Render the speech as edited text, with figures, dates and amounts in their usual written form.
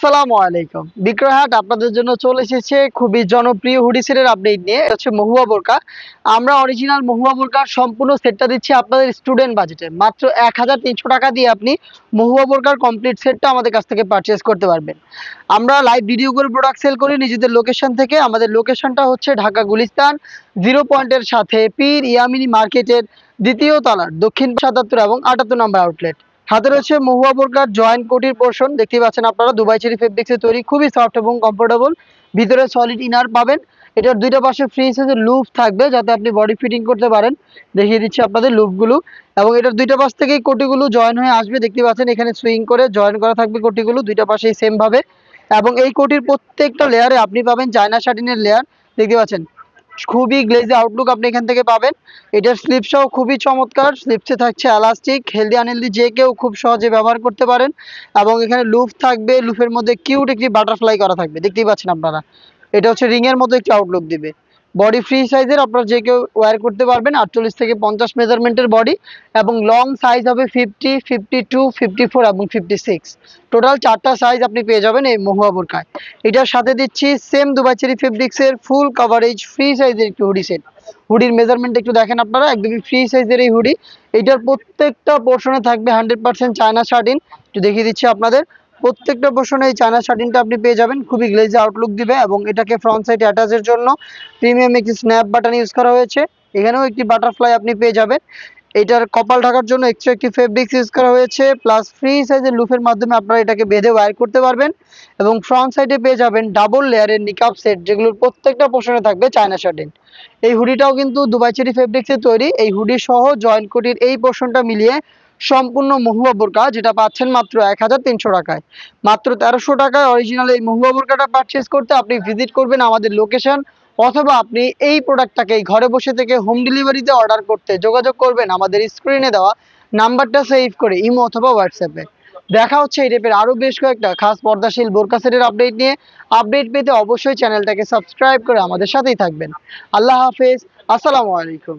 আসসালামু আলাইকুম। বিক্রয় হাট আপনাদের জন্য চলে এসেছে খুবই জনপ্রিয় হুডি সেটের আপডেট নিয়ে। এটা হচ্ছে মহুয়া বোরকা। আমরা অরিজিনাল মহুয়া বোরকার সম্পূর্ণ সেটটা দিচ্ছি আপনাদের স্টুডেন্ট বাজেটে। মাত্র ১৩০০ টাকা দিয়ে আপনি মহুয়া বোরকার কমপ্লিট সেটটা আমাদের কাছ থেকে পারচেজ করতে পারবেন। আমরা লাইভ ভিডিও করে প্রোডাক্ট সেল করি নিজেদের লোকেশন থেকে। আমাদের লোকেশনটা হচ্ছে ঢাকা গুলিস্তান 0 পয়েন্টের সাথে পীর ইয়ামিনী মার্কেটের ২য় তলার দক্ষিণ ৭৭ এবং ৭৮ নম্বর আউটলেট। হাতে রয়েছে মহুয়া বোরকার জয়েন্ট কোটির পোর্শন, দেখতেই পাচ্ছেন আপনারা দুবাই চেরি ফেব্রিক্সে তৈরি, খুবই সফট এবং কমফোর্টেবল। ভিতরে সলিড ইনার পাবেন। এটার দুইটা পাশে ফ্রি সাইজের লুপ থাকবে যাতে আপনি বডি ফিটিং করতে পারেন। দেখিয়ে দিচ্ছি আপনাদের লুপগুলো। এবং এটার দুইটা পাশ থেকেই কোটিগুলো জয়েন হয়ে আসবে, দেখতে পাচ্ছেন এখানে সুইং করে জয়েন করা থাকবে কোটিগুলো দুইটা পাশেই সেম ভাবে। এবং এই কোটির প্রত্যেকটা লেয়ারে আপনি পাবেন চায়না শাটিনের লেয়ার, দেখতে পাচ্ছেন খুবই গ্লেজি আউটলুক আপনি এখান থেকে পাবেন। এটার স্লিপসটাও খুবই চমৎকার, স্লিপসে থাকছে এলাস্টিক, হেলদি আনহেলদি যে কেউ খুব সহজে ব্যবহার করতে পারেন। এবং এখানে লুপ থাকবে, লুপের মধ্যে কিউট একটি বাটারফ্লাই করা থাকবে, দেখতেই পাচ্ছেন আপনারা। এটা হচ্ছে রিং এর মতো একটি আউটলুক দিবে। বডি ফ্রি সাইজের আপনারা যে কেউ ওয়্যার করতে পারবেন, 48 থেকে 50 মেজারমেন্টের বডি। এবং লং সাইজ হবে 50, 52, 54 এবং 56। টোটাল 4টা সাইজ আপনি পেয়ে যাবেন এই মহুয়া বোরকায়। এটার সাথে দিচ্ছি সেম দুবাই চেরি ফেব্রিক্সের ফুল কভারেজ ফ্রি সাইজের একটি হুডি সেট। হুডির মেজারমেন্ট একটু দেখেন আপনারা, একদমই ফ্রি সাইজের এই হুডি। এটার প্রত্যেকটা পোর্শনে থাকবে 100% চায়না শার্টিন। একটু দেখিয়ে দিচ্ছি আপনাদের, প্রত্যেকটা পোর্শনে এই চায়না শার্টিনটা আপনি পেয়ে যাবেন, খুবই গ্লেজি আউটলুক দিবে। এবং এটাকে ফ্রন্ট সাইড অ্যাটাচের জন্য প্রিমিয়াম একটি স্ন্যাপ বাটন ইউজ করা হয়েছে। এখানেও একটি বাটারফ্লাই আপনি পেয়ে যাবেন। এটার কপাল ঢাকার জন্য এক্সট্রা একটি ফেব্রিক্স ইউজ করা হয়েছে, প্লাস ফ্রি সাইজের লুফের মাধ্যমে আপনারা এটাকে বেঁধে ওয়্যার করতে পারবেন। এবং ফ্রন্ট সাইডে পেয়ে যাবেন ডাবল লেয়ারের নিকাব সেট, যেগুলোর প্রত্যেকটা পোর্শনে থাকবে চায়না শার্টিন। এই হুডিটাও কিন্তু দুবাই চেরি ফেব্রিক্সে তৈরি। এই হুডি সহ জয়েন্ট কোটির এই পোর্শনটা মিলিয়ে সম্পূর্ণ মহুয়া বোরকা যেটা পাচ্ছেন মাত্র ১৩০০ টাকায়। মাত্র ১৩০০ টাকায় অরিজিনাল এই মহুয়া বোরকাটা পারচেজ করতে আপনি ভিজিট করবেন আমাদের লোকেশন, অথবা আপনি এই প্রোডাক্টটাকে ঘরে বসে থেকে হোম ডেলিভারিতে অর্ডার করতে যোগাযোগ করবেন আমাদের স্ক্রিনে দেওয়া নাম্বারটা সেভ করে ইমো অথবা হোয়াটসঅ্যাপে। দেখা হচ্ছে এই টাইপের আরও বেশ কয়েকটা খাস পর্দাশীল বোরকা সেটের আপডেট নিয়ে। আপডেট পেতে অবশ্যই চ্যানেলটাকে সাবস্ক্রাইব করে আমাদের সাথেই থাকবেন। আল্লাহ হাফেজ, আসসালামু আলাইকুম।